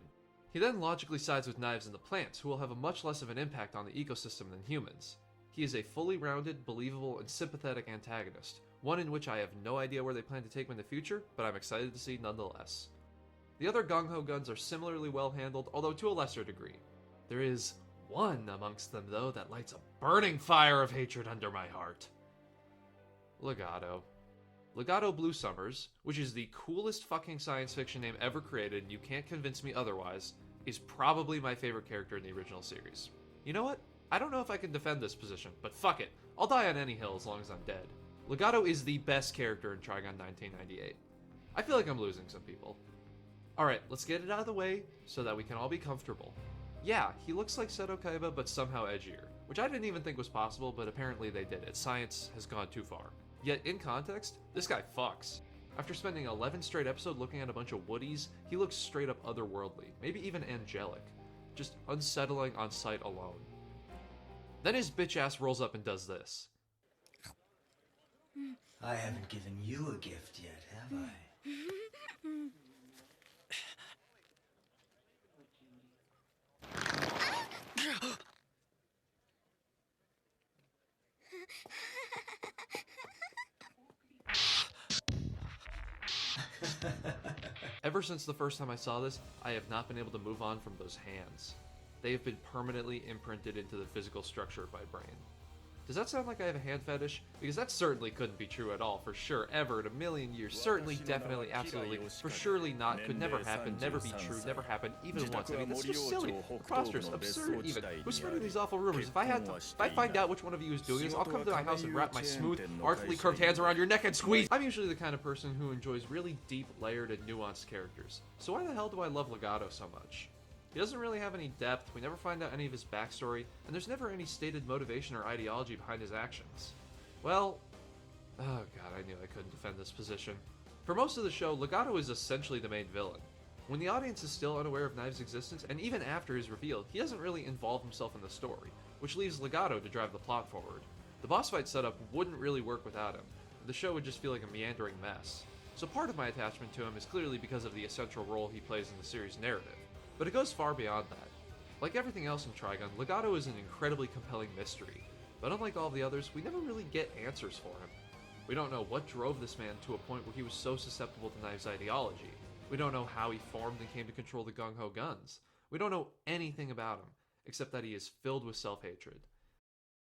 He then logically sides with Knives and the plants, who will have a much less of an impact on the ecosystem than humans. He is a fully rounded, believable, and sympathetic antagonist, one in which I have no idea where they plan to take him in the future, but I'm excited to see nonetheless. The other gung-ho guns are similarly well handled, although to a lesser degree. There is one amongst them, though, that lights a burning fire of hatred under my heart. Legato. Legato Blue Summers, which is the coolest fucking science fiction name ever created, and you can't convince me otherwise, is probably my favorite character in the original series. You know what? I don't know if I can defend this position, but fuck it. I'll die on any hill as long as I'm dead. Legato is the best character in Trigun 1998. I feel like I'm losing some people. Alright, let's get it out of the way so that we can all be comfortable. Yeah, he looks like Seto Kaiba, but somehow edgier, which I didn't even think was possible, but apparently they did it. Science has gone too far. Yet, in context, this guy fucks. After spending 11 straight episodes looking at a bunch of woodies, he looks straight up otherworldly, maybe even angelic. Just unsettling on sight alone. Then his bitch ass rolls up and does this. I haven't given you a gift yet, have I? Ever since the first time I saw this, I have not been able to move on from those hands. They have been permanently imprinted into the physical structure of my brain. Does that sound like I have a hand fetish? Because that certainly couldn't be true at all, for sure, ever, in a million years. Certainly, definitely, absolutely, for surely not, could never happen, never be true, never happen, even once. I mean, that's just silly, preposterous, absurd even. Who's spreading these awful rumors? If I find out which one of you is doing this, I'll come to my house and wrap my smooth, artfully curved hands around your neck and squeeze. I'm usually the kind of person who enjoys really deep, layered, and nuanced characters. So why the hell do I love Legato so much? He doesn't really have any depth, we never find out any of his backstory, and there's never any stated motivation or ideology behind his actions. Well, oh god, I knew I couldn't defend this position. For most of the show, Legato is essentially the main villain. When the audience is still unaware of Knives' existence, and even after he's revealed, he doesn't really involve himself in the story, which leaves Legato to drive the plot forward. The boss fight setup wouldn't really work without him. The show would just feel like a meandering mess. So part of my attachment to him is clearly because of the essential role he plays in the series' narrative. But it goes far beyond that. Like everything else in Trigun, Legato is an incredibly compelling mystery, but unlike all the others, we never really get answers for him. We don't know what drove this man to a point where he was so susceptible to Knives' ideology. We don't know how he formed and came to control the gung-ho guns. We don't know anything about him, except that he is filled with self-hatred.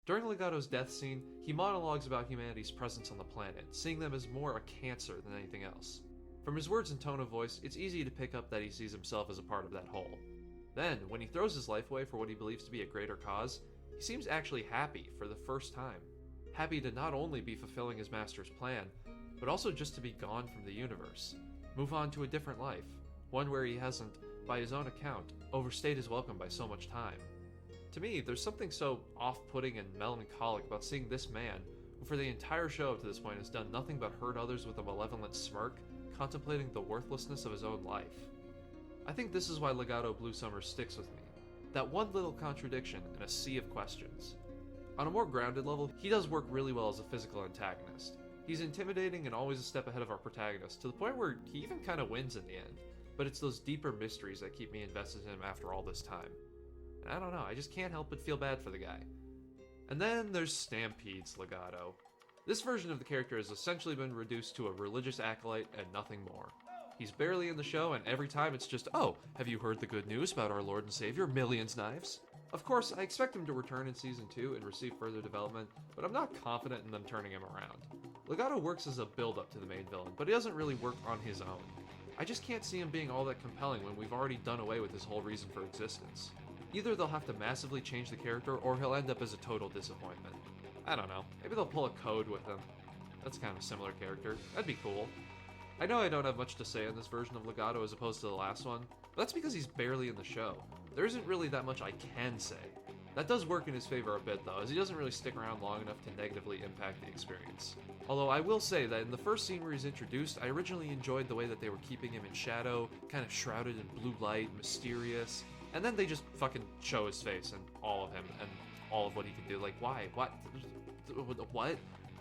During Legato's death scene, he monologues about humanity's presence on the planet, seeing them as more a cancer than anything else. From his words and tone of voice, it's easy to pick up that he sees himself as a part of that whole. Then, when he throws his life away for what he believes to be a greater cause, he seems actually happy for the first time. Happy to not only be fulfilling his master's plan, but also just to be gone from the universe. Move on to a different life, one where he hasn't, by his own account, overstayed his welcome by so much time. To me, there's something so off-putting and melancholic about seeing this man, who for the entire show up to this point has done nothing but hurt others with a malevolent smirk, contemplating the worthlessness of his own life. I think this is why Legato Blue Summer sticks with me. That one little contradiction in a sea of questions. On a more grounded level, he does work really well as a physical antagonist. He's intimidating and always a step ahead of our protagonist, to the point where he even kind of wins in the end. But it's those deeper mysteries that keep me invested in him after all this time. And I don't know, I just can't help but feel bad for the guy. And then there's Stampede's Legato. This version of the character has essentially been reduced to a religious acolyte and nothing more. He's barely in the show, and every time it's just, oh, have you heard the good news about our Lord and Savior, Millions Knives? Of course, I expect him to return in Season 2 and receive further development, but I'm not confident in them turning him around. Legato works as a build-up to the main villain, but he doesn't really work on his own. I just can't see him being all that compelling when we've already done away with his whole reason for existence. Either they'll have to massively change the character, or he'll end up as a total disappointment. I don't know, maybe they'll pull a Code with him. That's kind of a similar character. That'd be cool. I know I don't have much to say on this version of Legato as opposed to the last one, but that's because he's barely in the show. There isn't really that much I can say. That does work in his favor a bit though, as he doesn't really stick around long enough to negatively impact the experience. Although I will say that in the first scene where he's introduced, I originally enjoyed the way that they were keeping him in shadow, kind of shrouded in blue light, mysterious, and then they just fucking show his face and all of him and all of what he can do. Like, why? What? What?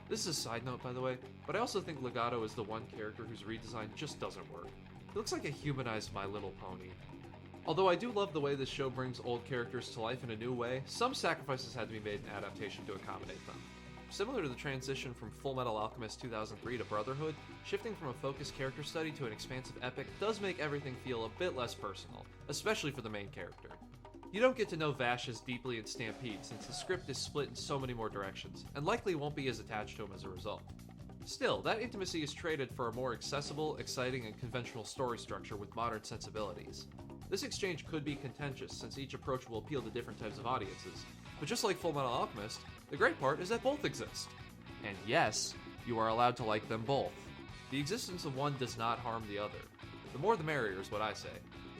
This is a side note, by the way, but I also think Legato is the one character whose redesign just doesn't work. He looks like a humanized My Little Pony. Although I do love the way this show brings old characters to life in a new way, some sacrifices had to be made in adaptation to accommodate them. Similar to the transition from Fullmetal Alchemist 2003 to Brotherhood, shifting from a focused character study to an expansive epic does make everything feel a bit less personal, especially for the main character. You don't get to know Vash as deeply in Stampede since the script is split in so many more directions, and likely won't be as attached to him as a result. Still, that intimacy is traded for a more accessible, exciting, and conventional story structure with modern sensibilities. This exchange could be contentious since each approach will appeal to different types of audiences, but just like Fullmetal Alchemist, the great part is that both exist. And yes, you are allowed to like them both. The existence of one does not harm the other. The more the merrier is what I say.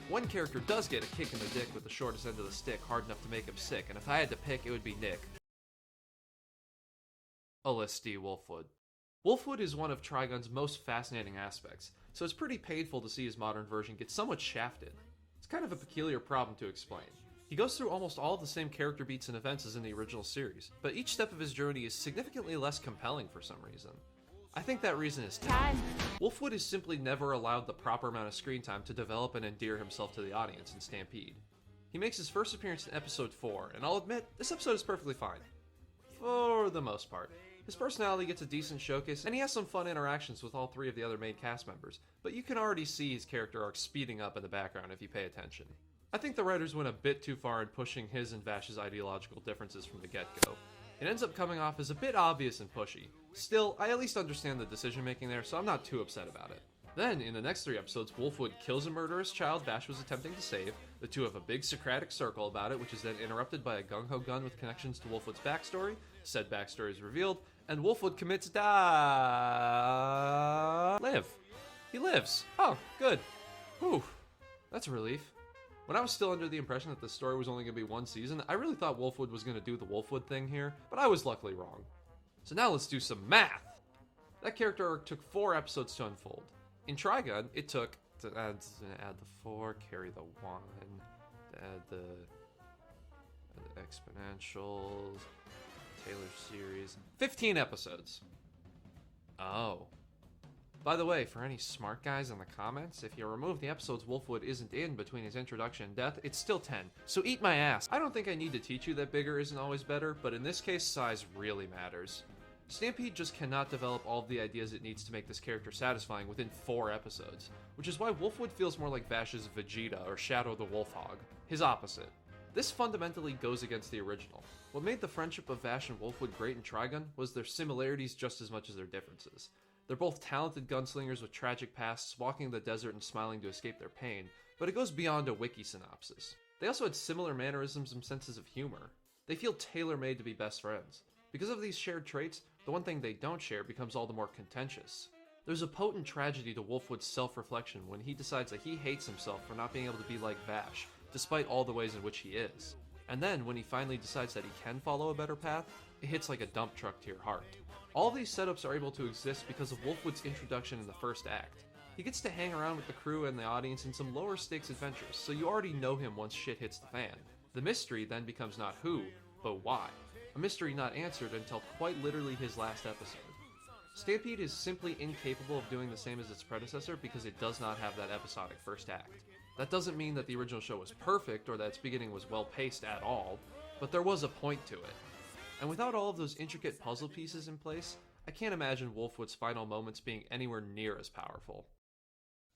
One character does get a kick in the dick with the shortest end of the stick hard enough to make him sick, and if I had to pick, it would be Nick. LSD Wolfwood. Wolfwood is one of Trigun's most fascinating aspects, so it's pretty painful to see his modern version get somewhat shafted. It's kind of a peculiar problem to explain. He goes through almost all of the same character beats and events as in the original series, but each step of his journey is significantly less compelling for some reason. I think that reason is time. Wolfwood is simply never allowed the proper amount of screen time to develop and endear himself to the audience in Stampede. He makes his first appearance in episode 4, and I'll admit, this episode is perfectly fine. For the most part. His personality gets a decent showcase, and he has some fun interactions with all 3 of the other main cast members, but you can already see his character arc speeding up in the background if you pay attention. I think the writers went a bit too far in pushing his and Vash's ideological differences from the get-go. It ends up coming off as a bit obvious and pushy. Still, I at least understand the decision making there, so I'm not too upset about it. Then, in the next 3 episodes, Wolfwood kills a murderous child Vash was attempting to save. The two have a big Socratic circle about it, which is then interrupted by a gung-ho gun with connections to Wolfwood's backstory. Said backstory is revealed, and Wolfwood commits live. He lives. Oh, good. Whew. That's a relief. When I was still under the impression that the story was only going to be 1 season, I really thought Wolfwood was going to do the Wolfwood thing here, but I was luckily wrong. So now let's do some math! That character arc took 4 episodes to unfold. In Trigun, it took, to add the 4, carry the 1, add the exponentials, Taylor series, 15 episodes. Oh. By the way, for any smart guys in the comments, if you remove the episodes Wolfwood isn't in between his introduction and death, it's still 10, so eat my ass. I don't think I need to teach you that bigger isn't always better, but in this case, size really matters. Stampede just cannot develop all of the ideas it needs to make this character satisfying within 4 episodes, which is why Wolfwood feels more like Vash's Vegeta or Shadow the Wolfhog, his opposite. This fundamentally goes against the original. What made the friendship of Vash and Wolfwood great in Trigun was their similarities just as much as their differences. They're both talented gunslingers with tragic pasts, walking the desert and smiling to escape their pain, but it goes beyond a wiki synopsis. They also had similar mannerisms and senses of humor. They feel tailor-made to be best friends. Because of these shared traits, the one thing they don't share becomes all the more contentious. There's a potent tragedy to Wolfwood's self-reflection when he decides that he hates himself for not being able to be like Vash, despite all the ways in which he is. And then, when he finally decides that he can follow a better path, it hits like a dump truck to your heart. All of these setups are able to exist because of Wolfwood's introduction in the first act. He gets to hang around with the crew and the audience in some lower stakes adventures, so you already know him once shit hits the fan. The mystery then becomes not who, but why. A mystery not answered until quite literally his last episode. Stampede is simply incapable of doing the same as its predecessor because it does not have that episodic first act. That doesn't mean that the original show was perfect or that its beginning was well paced at all, but there was a point to it. And without all of those intricate puzzle pieces in place, I can't imagine Wolfwood's final moments being anywhere near as powerful.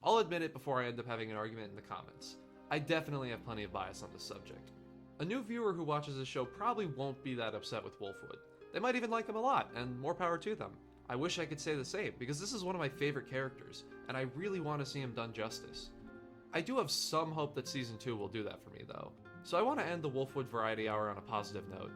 I'll admit it before I end up having an argument in the comments. I definitely have plenty of bias on this subject. A new viewer who watches this show probably won't be that upset with Wolfwood. They might even like him a lot, and more power to them. I wish I could say the same, because this is one of my favorite characters, and I really want to see him done justice. I do have some hope that Season 2 will do that for me, though. So I want to end the Wolfwood Variety Hour on a positive note.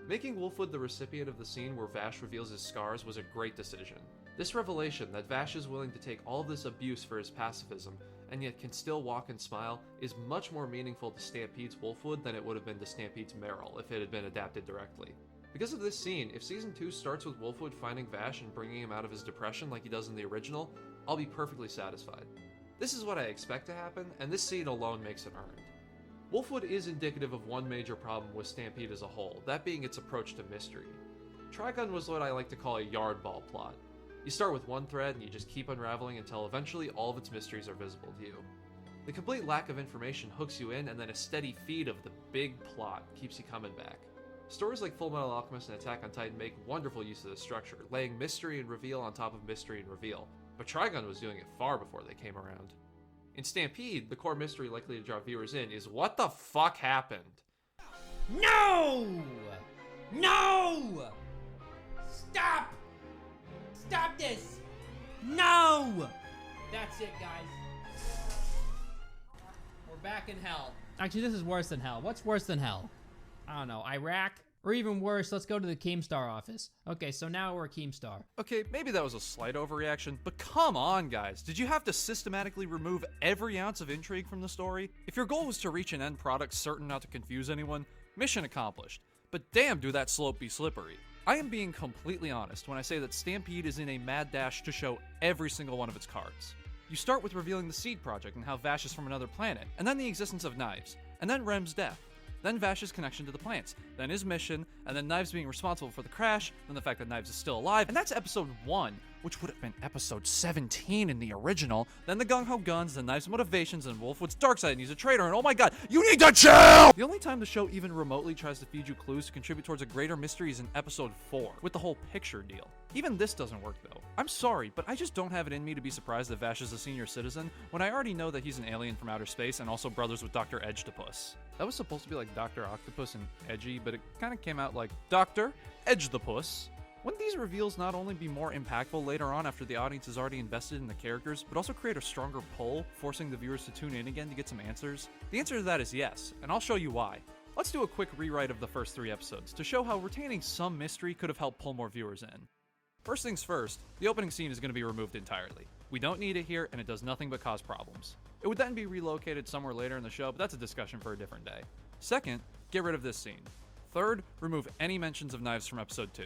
Making Wolfwood the recipient of the scene where Vash reveals his scars was a great decision. This revelation that Vash is willing to take all this abuse for his pacifism, and yet can still walk and smile, is much more meaningful to Stampede's Wolfwood than it would have been to Stampede's Meryl if it had been adapted directly. Because of this scene, if Season 2 starts with Wolfwood finding Vash and bringing him out of his depression like he does in the original, I'll be perfectly satisfied. This is what I expect to happen, and this scene alone makes it earned. Wolfwood is indicative of one major problem with Stampede as a whole, that being its approach to mystery. Trigun was what I like to call a yard ball plot. You start with one thread and you just keep unraveling until eventually all of its mysteries are visible to you. The complete lack of information hooks you in, and then a steady feed of the big plot keeps you coming back. Stories like Fullmetal Alchemist and Attack on Titan make wonderful use of this structure, laying mystery and reveal on top of mystery and reveal, but Trigun was doing it far before they came around. In Stampede, the core mystery likely to draw viewers in is what the fuck happened? No! No! Stop! Stop this! No! That's it, guys. We're back in hell. Actually, this is worse than hell. What's worse than hell? I don't know, Iraq? Or even worse, let's go to the Keemstar office. Okay, so now we're Keemstar. Okay, maybe that was a slight overreaction, but come on, guys. Did you have to systematically remove every ounce of intrigue from the story? If your goal was to reach an end product certain not to confuse anyone, mission accomplished. But damn, do that slope be slippery. I am being completely honest when I say that Stampede is in a mad dash to show every single one of its cards. You start with revealing the Seed Project and how Vash is from another planet, and then the existence of Knives, and then Rem's death. Then Vash's connection to the plants, then his mission, and then Knives being responsible for the crash, then the fact that Knives is still alive, and that's episode 1. which would have been episode 17 in the original, then the gung-ho guns, the knives motivations, and Wolfwood's dark side, and he's a traitor, and oh my god, you need to chill! The only time the show even remotely tries to feed you clues to contribute towards a greater mystery is in episode 4, with the whole picture deal. Even this doesn't work though. I'm sorry, but I just don't have it in me to be surprised that Vash is a senior citizen when I already know that he's an alien from outer space and also brothers with Dr. Edgetopus. That was supposed to be like Dr. Octopus and Edgy, but it kind of came out like Dr. Edgetopus. Wouldn't these reveals not only be more impactful later on after the audience is already invested in the characters, but also create a stronger pull, forcing the viewers to tune in again to get some answers? The answer to that is yes, and I'll show you why. Let's do a quick rewrite of the first 3 episodes to show how retaining some mystery could have helped pull more viewers in. First things first, the opening scene is going to be removed entirely. We don't need it here, and it does nothing but cause problems. It would then be relocated somewhere later in the show, but that's a discussion for a different day. Second, get rid of this scene. Third, remove any mentions of knives from episode 2.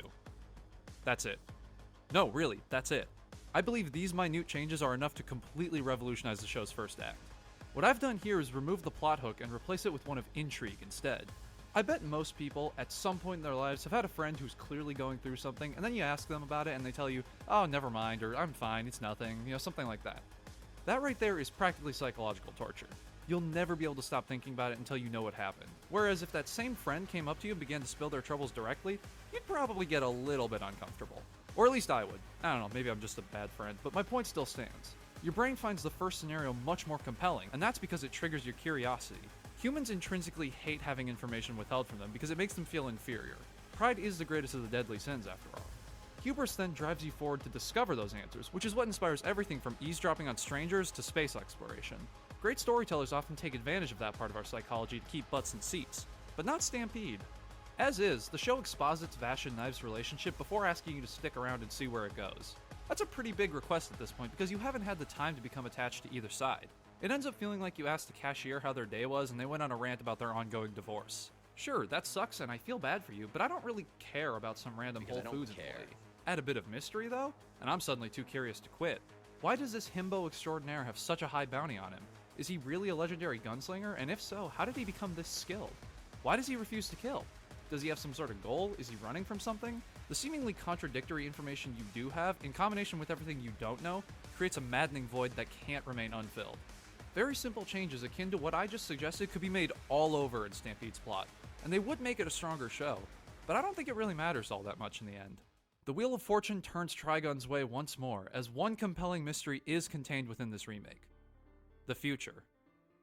That's it. No, really, that's it. I believe these minute changes are enough to completely revolutionize the show's first act. What I've done here is remove the plot hook and replace it with one of intrigue instead. I bet most people, at some point in their lives, have had a friend who's clearly going through something, and then you ask them about it and they tell you, oh, never mind, or I'm fine, it's nothing, something like that. That right there is practically psychological torture. You'll never be able to stop thinking about it until you know what happened. Whereas if that same friend came up to you and began to spill their troubles directly, you'd probably get a little bit uncomfortable. Or at least I would. I don't know, maybe I'm just a bad friend, but my point still stands. Your brain finds the first scenario much more compelling, and that's because it triggers your curiosity. Humans intrinsically hate having information withheld from them because it makes them feel inferior. Pride is the greatest of the deadly sins, after all. Hubris then drives you forward to discover those answers, which is what inspires everything from eavesdropping on strangers to space exploration. Great storytellers often take advantage of that part of our psychology to keep butts in seats, but not Stampede. As is, the show exposits Vash and Knives' relationship before asking you to stick around and see where it goes. That's a pretty big request at this point because you haven't had the time to become attached to either side. It ends up feeling like you asked the cashier how their day was and they went on a rant about their ongoing divorce. Sure, that sucks and I feel bad for you, but I don't really care about some random Whole Foods employee. Add a bit of mystery though, and I'm suddenly too curious to quit. Why does this himbo extraordinaire have such a high bounty on him? Is he really a legendary gunslinger? And if so, how did he become this skilled? Why does he refuse to kill? Does he have some sort of goal? Is he running from something? The seemingly contradictory information you do have, in combination with everything you don't know, creates a maddening void that can't remain unfilled. Very simple changes akin to what I just suggested could be made all over in Stampede's plot, and they would make it a stronger show, but I don't think it really matters all that much in the end. The Wheel of Fortune turns Trigun's way once more, as one compelling mystery is contained within this remake. The future.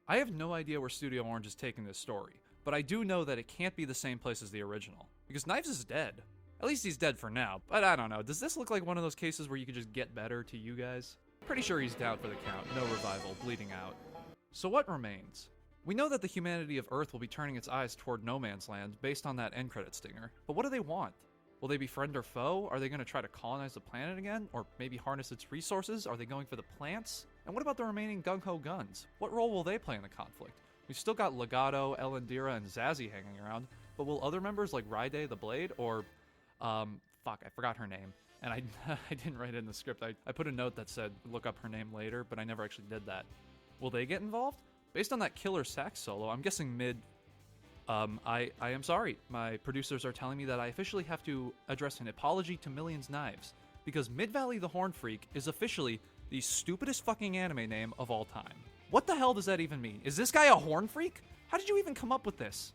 I have no idea where Studio Orange is taking this story, but I do know that it can't be the same place as the original, because Knives is dead. At least he's dead for now, but I don't know, does this look like one of those cases where you could just get better to you guys? Pretty sure he's down for the count, no revival, bleeding out. So what remains? We know that the humanity of Earth will be turning its eyes toward No Man's Land based on that end credit stinger, but what do they want? Will they be friend or foe? Are they going to try to colonize the planet again? Or maybe harness its resources? Are they going for the plants? And what about the remaining gung-ho guns? What role will they play in the conflict? We've still got Legato, Elendira, and Zazie hanging around, but will other members like Raide the Blade or, fuck, I forgot her name. And I didn't write it in the script. I put a note that said, look up her name later, but I never actually did that. Will they get involved? Based on that killer sax solo, I'm guessing mid... I am sorry. My producers are telling me that I officially have to address an apology to Millions Knives, because Mid-Valley the Horn Freak is officially the stupidest fucking anime name of all time. What the hell does that even mean? Is this guy a horn freak? How did you even come up with this?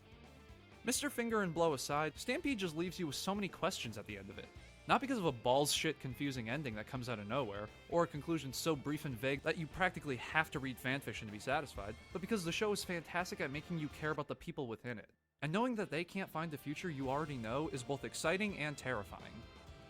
Mr. Finger and Blow aside, Stampede just leaves you with so many questions at the end of it. Not because of a balls shit confusing ending that comes out of nowhere, or a conclusion so brief and vague that you practically have to read fanfiction to be satisfied, but because the show is fantastic at making you care about the people within it. And knowing that they can't find the future you already know is both exciting and terrifying.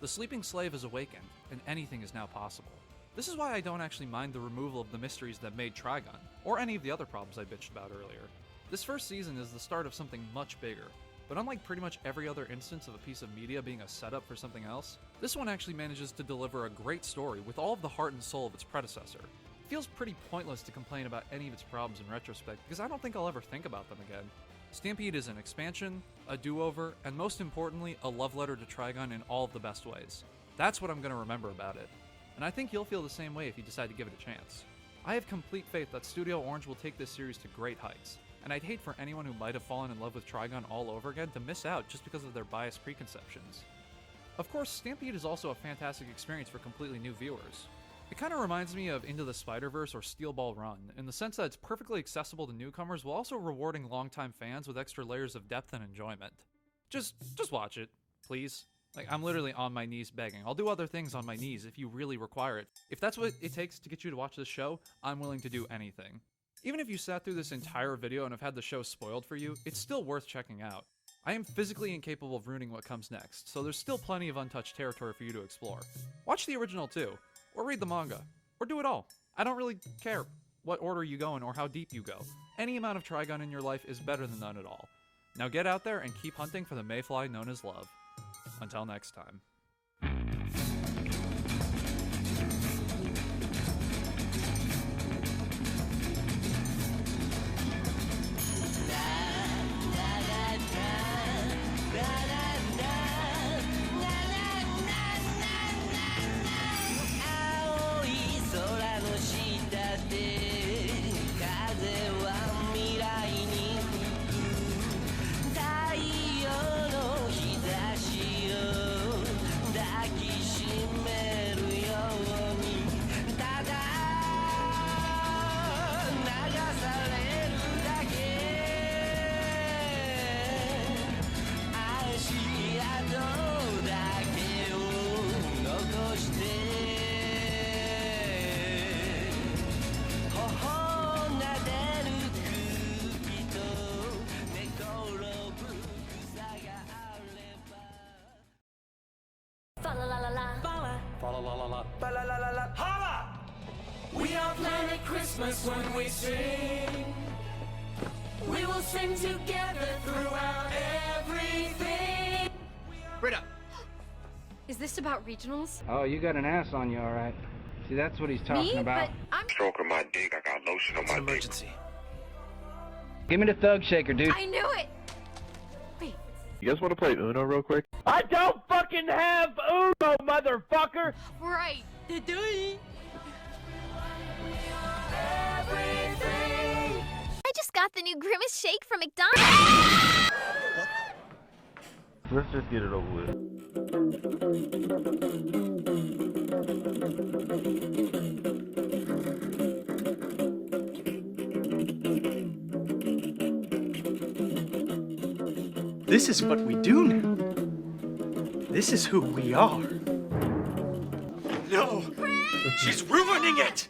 The sleeping slave is awakened, and anything is now possible. This is why I don't actually mind the removal of the mysteries that made Trigun, or any of the other problems I bitched about earlier. This first season is the start of something much bigger, but unlike pretty much every other instance of a piece of media being a setup for something else, this one actually manages to deliver a great story with all of the heart and soul of its predecessor. It feels pretty pointless to complain about any of its problems in retrospect, because I don't think I'll ever think about them again. Stampede is an expansion, a do-over, and most importantly, a love letter to Trigun in all of the best ways. That's what I'm going to remember about it. And I think you'll feel the same way if you decide to give it a chance. I have complete faith that Studio Orange will take this series to great heights, and I'd hate for anyone who might have fallen in love with Trigun all over again to miss out just because of their biased preconceptions. Of course, Stampede is also a fantastic experience for completely new viewers. It kind of reminds me of Into the Spider-Verse or Steel Ball Run, in the sense that it's perfectly accessible to newcomers while also rewarding longtime fans with extra layers of depth and enjoyment. Just watch it, please. Like, I'm literally on my knees begging. I'll do other things on my knees if you really require it. If that's what it takes to get you to watch this show, I'm willing to do anything. Even if you sat through this entire video and have had the show spoiled for you, it's still worth checking out. I am physically incapable of ruining what comes next, so there's still plenty of untouched territory for you to explore. Watch the original too, or read the manga, or do it all. I don't really care what order you go in or how deep you go. Any amount of Trigun in your life is better than none at all. Now get out there and keep hunting for the mayfly known as love. Until next time. We are Planet Christmas when we sing. We will sing together throughout everything. Britta! Is this about regionals? Oh, you got an ass on you, all right. See, that's what he's talking Me? about. But I'm... Stroking my dick, I got lotion on my dick. Emergency. Give me the thug shaker, dude. I knew it! Wait. You guys want to play Uno real quick? I don't fucking have Uno, motherfucker! Right. Everything. I just got the new Grimace Shake from McDonald's. Let's just get it over with. This is what we do now. This is who we are. No! She's ruining it!